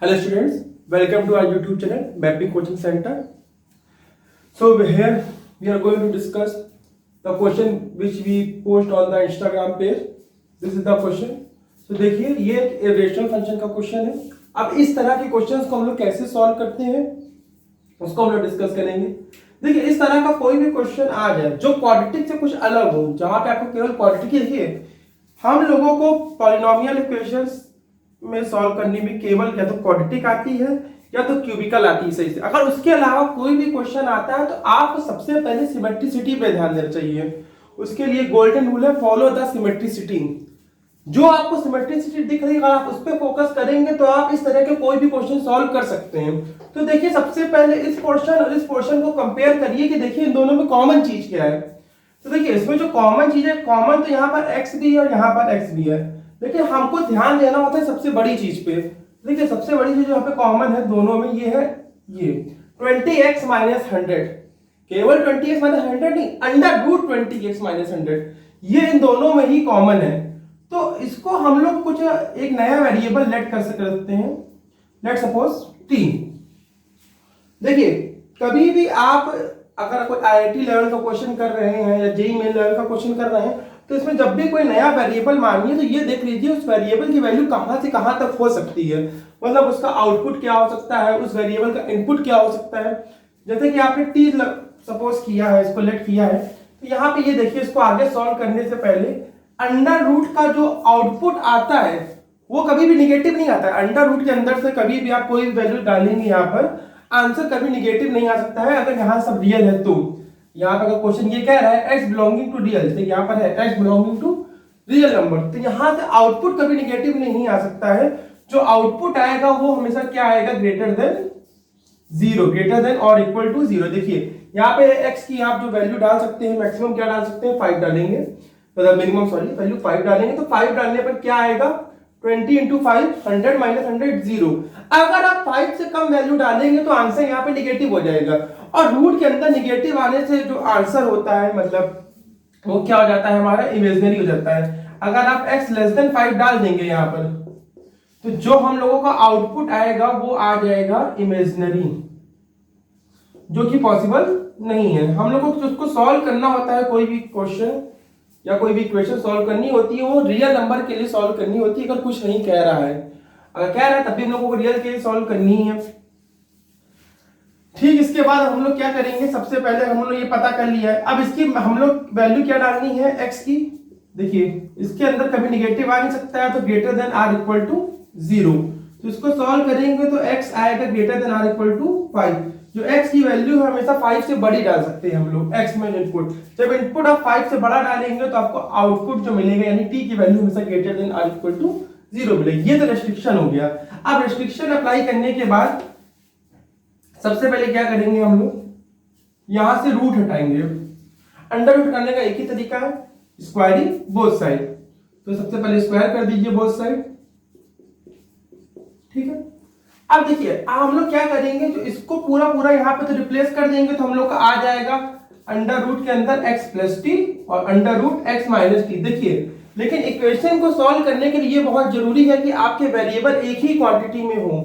Hello students, welcome to our YouTube channel Mapping Coaching Center. So here we are going to discuss the question which we post on the Instagram page. This is the question. So देखिए ये एक irrational function का question है. अब इस तरह के questions को हम लोग कैसे सॉल्व करते हैं उसको हम लोग डिस्कस करेंगे. देखिए इस तरह का कोई भी क्वेश्चन आ जाए जो क्वाड्रेटिक से कुछ अलग हो, जहां पे आपको केवल क्वाड्रेटिक ही देखिए हम लोगों को पॉलिनोमियल इक्वेशंस में सॉल्व करने में केवल या तो क्वाड्रेटिक आती है या तो क्यूबिकल आती है सही से. अगर उसके अलावा कोई भी क्वेश्चन आता है तो आपको सबसे पहले सिमेट्रिसिटी पे ध्यान देना चाहिए. उसके लिए गोल्डन रूल है, फॉलो द सिमेट्रिसिटी. जो आपको सिमेट्रिसिटी दिख रही है अगर आप उस पर फोकस करेंगे तो आप इस तरह के कोई भी क्वेश्चन सॉल्व कर सकते हैं. तो देखिए सबसे पहले इस पोर्शन और इस पोर्शन को कंपेयर करिए कि देखिए इन दोनों में कॉमन चीज क्या है. तो देखिए इसमें जो कॉमन चीज है, कॉमन तो यहाँ पर x भी है और यहाँ पर x भी है, लेकिन हमको ध्यान देना होता है सबसे बड़ी चीज पे. देखिए सबसे बड़ी चीज जो यहाँ पे कॉमन है दोनों में ये है, ये 20x माइनस 100. केवल 20x माइनस 100 नहीं, अंडर रूट 20x माइनस 100 ये इन दोनों में ही कॉमन है. तो इसको हम लोग कुछ एक नया वेरिएबल लेट कर सकते हैं. Let suppose t. देखिए कभी भी आप अगर कोई आईआईटी लेवल का क्वेश्चन कर रहे हैं या जेईई मेन लेवल का क्वेश्चन कर रहे हैं तो इसमें जब भी कोई नया वेरिएबल मांगिए तो ये देख लीजिए उस वेरिएबल की वैल्यू कहां से कहां तक हो सकती है. मतलब उसका आउटपुट क्या हो सकता है, उस वेरिएबल का इनपुट क्या हो सकता है. जैसे कि आपने टी सपोज किया है, इसको लेट किया है, तो यहाँ पे ये देखिए इसको आगे सॉल्व करने से पहले अंडर रूट का जो आउटपुट आता है वो कभी भी निगेटिव नहीं आता है. अंडर रूट के अंदर से कभी भी आप कोई वैल्यू डालेंगे यहाँ पर आंसर कभी निगेटिव नहीं आ सकता है अगर यहाँ सब रियल है. तो यहाँ पर अगर क्वेश्चन ये कह रहा है x बिलोंगिंग टू रियल, तो यहाँ पर है x belonging to real number, तो यहाँ से आउटपुट कभी निगेटिव नहीं आ सकता है. जो आउटपुट आएगा वो हमेशा क्या आएगा, greater than zero, greater than और इक्वल टू जीरो. देखिए यहाँ पे x की आप जो वैल्यू डाल सकते हैं, मैक्सिमम क्या डाल सकते हैं, 5 डालेंगे, मतलब मिनिमम सॉरी वैल्यू 5 डालेंगे. तो 5 डालने पर क्या आएगा, 20 इंटू 5 100 माइनस 100 0. अगर आप 5 से कम वैल्यू डालेंगे तो आंसर यहाँ पे निगेटिव हो जाएगा. और रूट के अंदर निगेटिव आने से जो आंसर होता है मतलब वो क्या हो जाता है, हमारा इमेजिनरी हो जाता है. अगर आप x लेस देन 5 डाल देंगे यहाँ पर तो जो हम लोगों का आउटपुट आएगा वो आ जाएगा इमेजिनरी, जो कि पॉसिबल नहीं है. हम लोगों को उसको सॉल्व करना होता है, कोई भी क्वेश्चन या कोई भी इक्वेशन सॉल्व करनी होती है वो रियल नंबर के लिए सॉल्व करनी होती है. अगर कुछ नहीं कह रहा है, अगर कह रहा है तब भी हम लोगों को रियल के लिए सॉल्व करनी है. ठीक, इसके बाद हम लोग क्या करेंगे, सबसे पहले हम लोग ये पता कर लिया है. अब इसकी हम लोग वैल्यू क्या डालनी है x की. देखिए इसके अंदर कभी निगेटिव आ नहीं सकता है, तो greater than or equal to 0. तो इसको सॉल्व करेंगे तो x आएगा greater than or equal to 5. जो x की वैल्यू है हमेशा 5 से बड़ी डाल सकते हैं हम लोग x में इनपुट. जब इनपुट आप 5 से बड़ा डालेंगे तो आपको आउटपुट जो मिलेगा यानी t की वैल्यू हमेशा greater than or equal to 0 मिलेगी. ये तो रेस्ट्रिक्शन हो गया. अब रेस्ट्रिक्शन अप्लाई करने के बाद सबसे पहले क्या करेंगे, हम लोग यहां से रूट हटाएंगे. अंडर रूट हटाने का एक ही तरीका है, स्क्वायरिंग बोथ साइड. तो सबसे पहले स्क्वायर कर दीजिए बोथ साइड. ठीक है. अब देखिए हम लोग क्या करेंगे, जो इसको पूरा पूरा यहाँ पे तो रिप्लेस कर देंगे तो हम लोग का आ जाएगा अंडर रूट के अंदर x प्लस टी और under root x minus t. देखिए लेकिन इक्वेशन को सॉल्व करने के लिए बहुत जरूरी है कि आपके वेरिएबल एक ही क्वांटिटी में हो,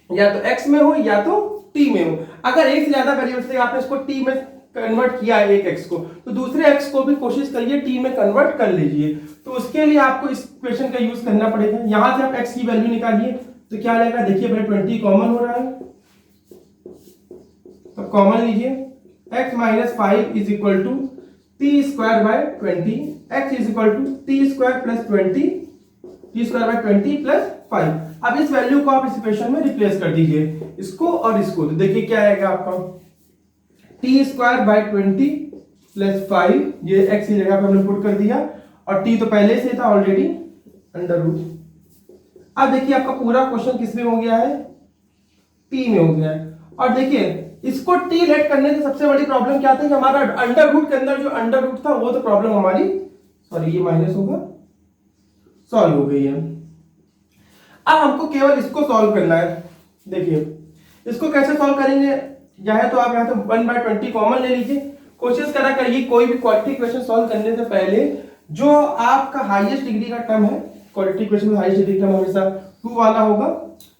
या तो x में हो या तो t में हो. अगर एक से ज्यादा वेरिएबल से आपने इसको t में कन्वर्ट किया है एक x को, तो दूसरे x को भी कोशिश करिए t में कन्वर्ट कर लीजिए. तो उसके लिए आपको इस इक्वेशन का यूज करना पड़ेगा. यहां से आप x की वैल्यू निकालिए तो क्या आएगा, देखिए पहले 20 कॉमन हो रहा है तो कॉमन लीजिए. x minus 5 is equal to t square by 20, x is equal to t square plus 20, t square by 20 plus 5. अब इस वैल्यू को आप इस इक्वेशन में रिप्लेस कर दीजिए, इसको और इसको. तो देखिए क्या आएगा आपका, टी स्क्वायर बाय 20 प्लस 5, ये x की जगह पे हमने पुट कर दिया और t तो पहले से था ऑलरेडी अंडर रूट. अब देखिए आपका पूरा क्वेश्चन किस में हो गया है, t में हो गया है. और देखिए इसको t लेट करने की सबसे बड़ी प्रॉब्लम क्या थी कि हमारा अंडर रूट के अंदर जो अंडर रूट था वो तो प्रॉब्लम हमारी, सॉरी ये माइनस होगा, सॉल्व हो गई है. अब हमको केवल इसको सॉल्व करना है. देखिए इसको कैसे सॉल्व करेंगे, चाहे तो आप यहाँ से 1/20 कॉमन ले लीजिए. कोशिश करा करिए कोई भी क्वाड्रेटिक इक्वेशन सॉल्व करने से पहले जो आपका हाईएस्ट डिग्री का टर्म है, क्वाड्रेटिक इक्वेशन में हाईएस्ट डिग्री टर्म हमेशा 2 वाला होगा,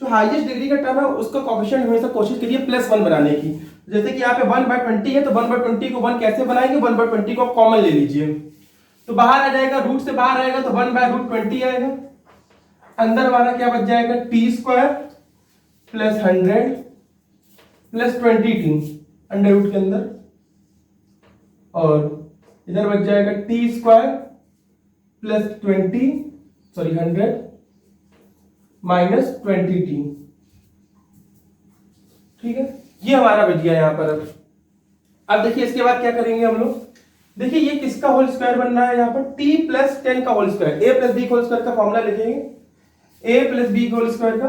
जो हाईएस्ट डिग्री का टर्म है उसका कोएफिशिएंट हमेशा कोशिश करिए +1 बनाने की। जैसे कि यहाँ पे 1/20 है तो 1/20 को 1 कैसे बनाएंगे, 1/20 को कॉमन ले लीजिए तो बाहर आ जाएगा, रूट से बाहर आएगा तो 1/√20 आएगा। अंदर हमारा क्या बच जाएगा, t² + 100 + 20t अंडर रूट के अंदर, और इधर बच जाएगा t² + 100 - 20t। ठीक है, ये हमारा बच गया यहाँ पर। अब देखिए इसके बाद क्या करेंगे हम लोग, देखिए ये किसका होल स्क्वायर बन रहा है, यहाँ पर t + 10 का whole square, a + b whole square का फॉर्मूला लिखेंगे, a + b होल स्क्वायर का,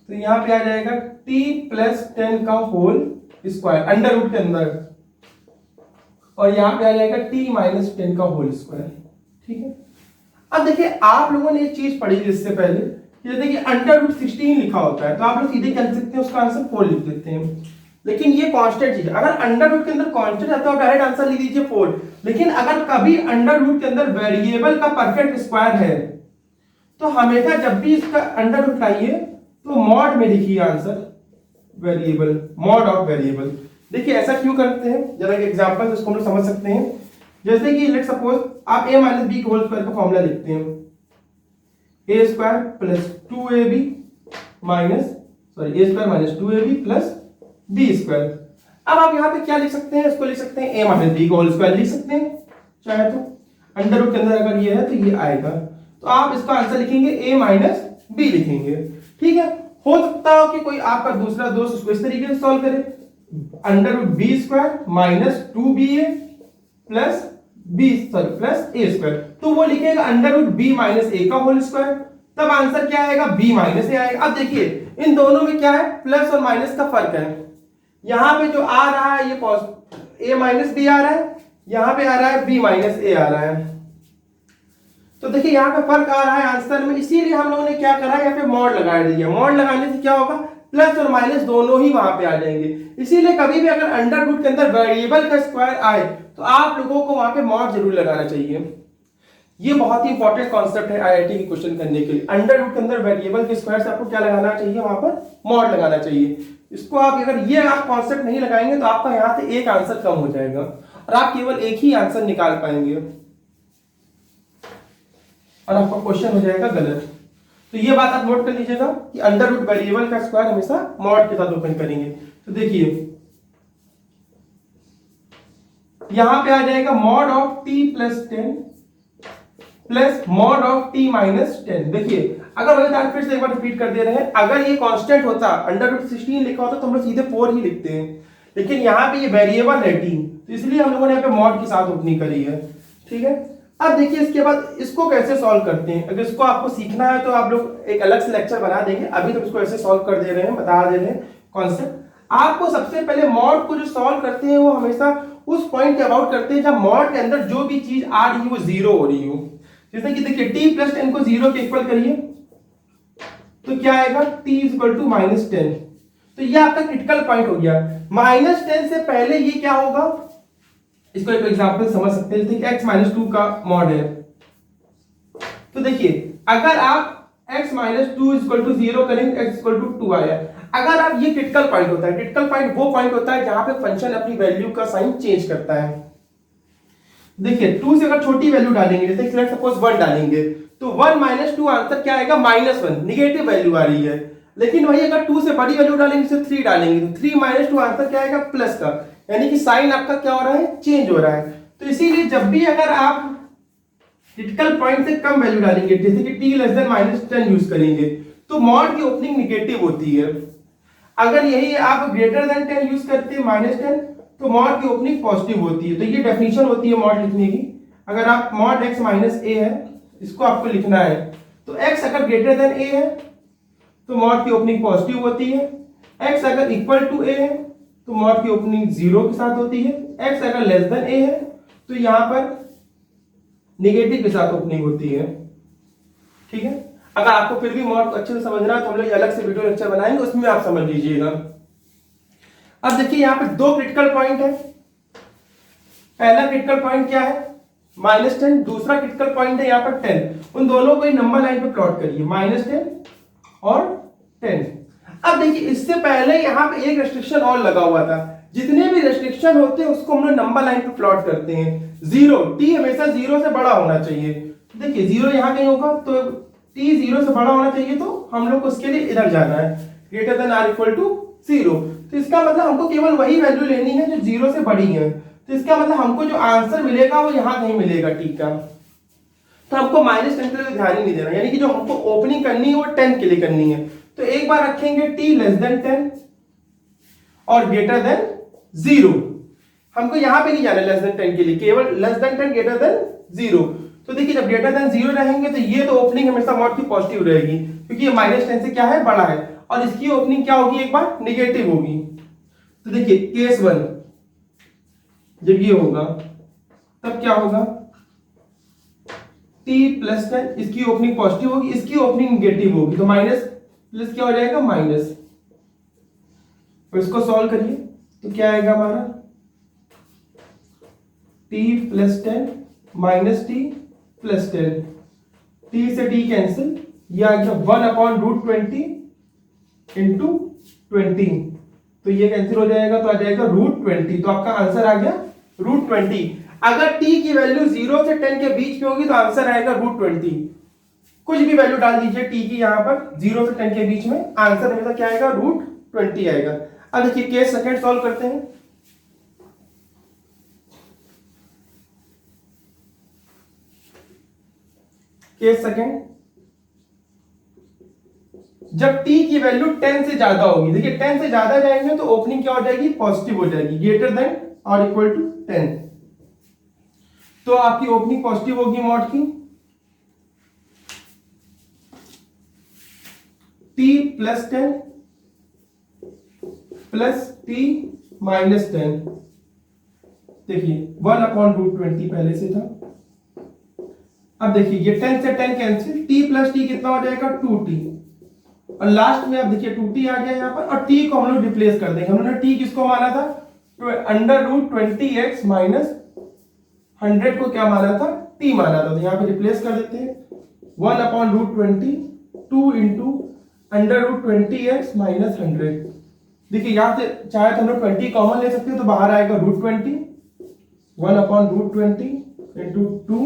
तो यहाँ पे आ जाएगा t + 10 का होल स्क्वायर अंडर रूट के अंदर, और यहाँ पे आ जाएगा t - 10 का होल स्क्वायर। ठीक है, अब देखिए आप लोगों ने एक चीज पढ़ी इससे पहले, जैसे कि √16 लिखा होता है तो आप लोग सीधे कर सकते हैं उसका आंसर 4 लिख देते हैं, लेकिन ये कांस्टेंट चीज है। अगर अंडर रूट के अंदर कांस्टेंट है तो आप डायरेक्ट आंसर लिख दीजिए 4, लेकिन अगर कभी अंडर रूट के अंदर वेरिएबल का परफेक्ट स्क्वायर है तो हमेशा जब भी इसका अंडर रूट लाइए तो मॉड में लिखिए answer, variable, mod of variable. देखिए ऐसा क्यों करते हैं, जरा एक एग्जांपल से इसको हम लोग समझ सकते हैं। जैसे कि लेट सपोज आप a - b होल स्क्वायर का फॉर्मूला लिखते हैं, a² + 2ab + b²। अब आप यहाँ पे क्या लिख सकते हैं, इसको लिख सकते हैं a - b होल स्क्वायर लिख सकते हैं चाहे तो, अंडर रूट के अंदर अगर ये है तो ये आएगा, तो आप इसका आंसर लिखेंगे a - b लिखेंगे। ठीक है, हो सकता हो कि कोई आपका दूसरा दोस्त इसको इस तरीके से सॉल्व करे, √b² - 2ba + a², तो वो लिखेगा √b - a का होल स्क्वायर, तब आंसर क्या आएगा, b - a आएगा। अब देखिए इन दोनों में क्या है, प्लस और माइनस का फर्क है। यहां पे जो आ रहा है ये a - b आ रहा है, यहां पे आ रहा है b - a आ रहा है, तो देखिए यहाँ पे फर्क आ रहा है आंसर में, इसीलिए हम लोगों ने क्या करा, यहाँ पे मॉड लगा दिया। मॉड लगाने से क्या होगा, प्लस और माइनस दोनों ही वहां पे आ जाएंगे। इसीलिए कभी भी अगर अंडर रूट के अंदर वेरिएबल का स्क्वायर आए तो आप लोगों को वहां पे मॉड जरूर लगाना चाहिए। ये बहुत ही इंपॉर्टेंट कॉन्सेप्ट है आईआईटी की क्वेश्चन करने के लिए। अंडर रूट के अंदर वेरिएबल के स्क्वायर से आपको क्या लगाना चाहिए, वहां पर मॉड लगाना चाहिए। इसको आप अगर ये आप कॉन्सेप्ट नहीं लगाएंगे तो आपका यहाँ से एक आंसर कम हो जाएगा और आप केवल एक ही आंसर निकाल पाएंगे और आपका क्वेश्चन हो जाएगा गलत। तो ये बात आप नोट कर लीजिएगा कि अंडर रूट वेरिएबल का स्क्वायर हमेशा मॉड के साथ ओपन करेंगे। तो देखिए यहां पे आ जाएगा mod of t + 10 plus mod of t - 10। देखिए अगर वही फिर से एक बार रिपीट कर दे रहे हैं, अगर ये कांस्टेंट होता √16 लिखा होता तो हम लोग सीधे 4 ही लिखते हैं, लेकिन यहाँ पे ये वेरिएबल है t, तो इसलिए हम लोगों ने यहाँ पे मॉड के साथ ओपनिंग करी है। ठीक है, अब देखिए इसके बाद इसको कैसे सॉल्व करते हैं। अगर इसको आपको सीखना है तो आप लोग एक अलग से लेक्चर बना देंगे, अभी तो इसको ऐसे सॉल्व कर दे रहे हैं, बता दे रहे हैं कॉन्सेप्ट। आपको सबसे पहले मॉड को जो सॉल्व करते हैं वो हमेशा उस पॉइंट के अबाउट करते हैं जब मॉड के अंदर जो भी चीज आ रही है वो 0 हो रही हो। जैसे कि देखिए t + 10 को 0 के इक्वल करिए तो क्या आएगा, t = -10, तो ये आपका क्रिटिकल पॉइंट हो गया। -10 से पहले ये क्या होगा, इसको एक एग्जांपल समझ सकते हैं। जैसे x - 2 का मॉड है, तो देखिए अगर आप x - 2 = 0 करेंगे, x = 2 आया। अगर आप ये क्रिटिकल पॉइंट होता है, क्रिटिकल पॉइंट वो पॉइंट होता है जहां पे फंक्शन अपनी वैल्यू का साइन चेंज करता है। देखिए 2 से अगर छोटी वैल्यू डालेंगे, जैसे लेट्स सपोज 1 डालेंगे, तो 1 - 2 आंसर क्या आएगा, -1, निगेटिव वैल्यू आ रही है। लेकिन वही अगर 2 से बड़ी वैल्यू डालेंगे, जैसे 3 डालेंगे, तो 3 - 2 आंसर क्या आएगा, प्लस का, यानी कि साइन आपका क्या हो रहा है, चेंज हो रहा है। तो इसीलिए जब भी अगर आप क्रिटिकल पॉइंट से कम वैल्यू डालेंगे, जैसे कि t < -10 यूज करेंगे, तो मॉड की ओपनिंग निगेटिव होती है। अगर यही आप >10 यूज करते हैं, -10, तो मॉड की ओपनिंग पॉजिटिव होती है। तो ये डेफिनेशन होती है मॉड लिखने की। अगर आप मॉड x - a है, इसको आपको लिखना है, तो x अगर > a है तो मॉड की ओपनिंग पॉजिटिव होती है, x अगर इक्वल टू a है तो मॉड की ओपनिंग 0 के साथ होती है, x अगर लेस देन a है तो यहां पर निगेटिव के साथ ओपनिंग होती है। ठीक है, अगर आपको फिर भी मॉड अच्छे से समझना है तो हम लोग अलग से वीडियो लेक्चर बनाएंगे, उसमें आप समझ लीजिएगा। अब देखिए यहां पे 2 क्रिटिकल पॉइंट है। पहला क्रिटिकल पॉइंट क्या है, -10, दूसरा क्रिटिकल पॉइंट है यहाँ पर 10, उन दोनों को नंबर लाइन पे प्लॉट करिए, -10 और 10। अब देखिए इससे पहले यहाँ पे एक रेस्ट्रिक्शन और लगा हुआ था, जितने भी रेस्ट्रिक्शन होते हैं उसको हम लोग नंबर लाइन पे प्लॉट करते हैं। 0, t हमेशा 0 से बड़ा होना चाहिए। देखिए 0 यहाँ कहीं होगा तो t 0 से बड़ा होना चाहिए, तो हम लोग को उसके लिए इधर जाना है, greater than or equal to 0। तो इसका मतलब हमको केवल वही वैल्यू लेनी है जो 0 से बड़ी है। तो इसका मतलब हमको जो आंसर मिलेगा वो यहाँ कहीं मिलेगा t का। तो हमको -10 के लिए ध्यान ही नहीं देना, यानी कि जो हमको ओपनिंग करनी है वो 10 के लिए करनी है। तो एक बार रखेंगे t लेस देन 10 और ग्रेटर देन 0। हमको यहाँ पे नहीं जाना लेस देन 10 के लिए, केवल लेस देन 10 ग्रेटर देन 0। तो देखिए जब ग्रेटर देन 0 रहेंगे तो ये तो ओपनिंग हमेशा मॉड की पॉजिटिव रहेगी, क्योंकि ये -10 से क्या है, बड़ा है, और इसकी ओपनिंग क्या होगी, एक बार नेगेटिव होगी। तो देखिए केस 1 जब ये होगा तब क्या होगा, t प्लस 10, इसकी ओपनिंग पॉजिटिव होगी, इसकी ओपनिंग नेगेटिव होगी, तो माइनस प्लस क्या हो जाएगा, माइनस। तो इसको सॉल्व करिए तो क्या आएगा हमारा, t plus 10 minus t plus 10, t से t कैंसिल, ये आ गया 1/√20 इंटू 20, तो ये कैंसिल हो जाएगा, तो आ जाएगा √20। तो आपका आंसर आ गया √20। अगर t की वैल्यू 0 से 10 के बीच में होगी तो आंसर आएगा √20। कुछ भी वैल्यू डाल दीजिए t की यहाँ पर 0 से 10 के बीच में, आंसर हमेशा क्या आएगा, √20 आएगा। अब देखिए केस सेकंड सॉल्व करते हैं। केस सेकंड, जब t की वैल्यू 10 से ज्यादा होगी, देखिए 10 से ज्यादा जाएंगे तो ओपनिंग क्या हो जाएगी, पॉजिटिव हो जाएगी, ग्रेटर देन और इक्वल टू 10, तो आपकी ओपनिंग पॉजिटिव होगी मॉड की। t plus 10 plus t minus 10, देखिए 1/√20 पहले से था। अब देखिए ये 10 से 10 कैंसिल, t प्लस t कितना हो जाएगा, 2t, और लास्ट में अब देखिए 2t आ गया यहाँ पर, और t को हम लोग रिप्लेस कर देंगे। हमने t किसको माना था, √20x माइनस 100 को क्या माना था, t माना था, तो यहाँ पे रिप्लेस कर देते हैं, 1/√20 2 इंटू √20x माइनस 100। देखिए यहाँ से चाहे तो हम लोग 20 कॉमन ले सकते हैं, तो बाहर आएगा √20, 1/√20 इंटू 2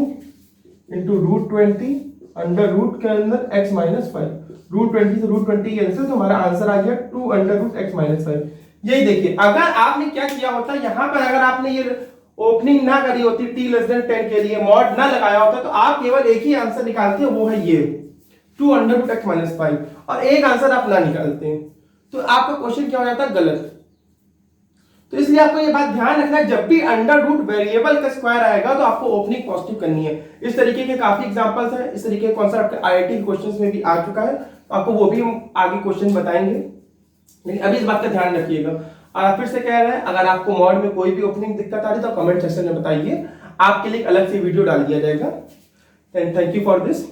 इंटू √20 अंडर रूट के अंदर x माइनस 5, √20 से √20 कैंसिल, तो हमारा आंसर आ गया 2√x माइनस 5। यही देखिए अगर आपने क्या किया होता, यहाँ पर अगर आपने ये ओपनिंग ना करी होती t लेस देन 10 के लिए, मॉड ना लगाया होता, तो आप केवल एक ही आंसर निकालते हैं, वो है ये 2√x माइनस 5, और एक आंसर आप ना निकालते हैं, तो आपका क्वेश्चन क्या हो जाता है, गलत। तो इसलिए आपको ये बात ध्यान रखना है, जब भी अंडर रूट वेरिएबल का स्क्वायर आएगा तो आपको ओपनिंग पॉजिटिव करनी है। इस तरीके के काफी एग्जांपल्स हैं, इस तरीके के कॉन्सेप्ट आईआईटी के क्वेश्चंस में भी आ चुका है, तो आपको वो भी हम आगे क्वेश्चन बताएंगे, लेकिन अभी इस बात का ध्यान रखिएगा। और फिर से कह रहे हैं, अगर आपको मॉड में कोई भी ओपनिंग दिक्कत आ रही है तो कमेंट सेक्शन में बताइए, आपके लिए अलग से वीडियो डाल दिया जाएगा। And thank you for this.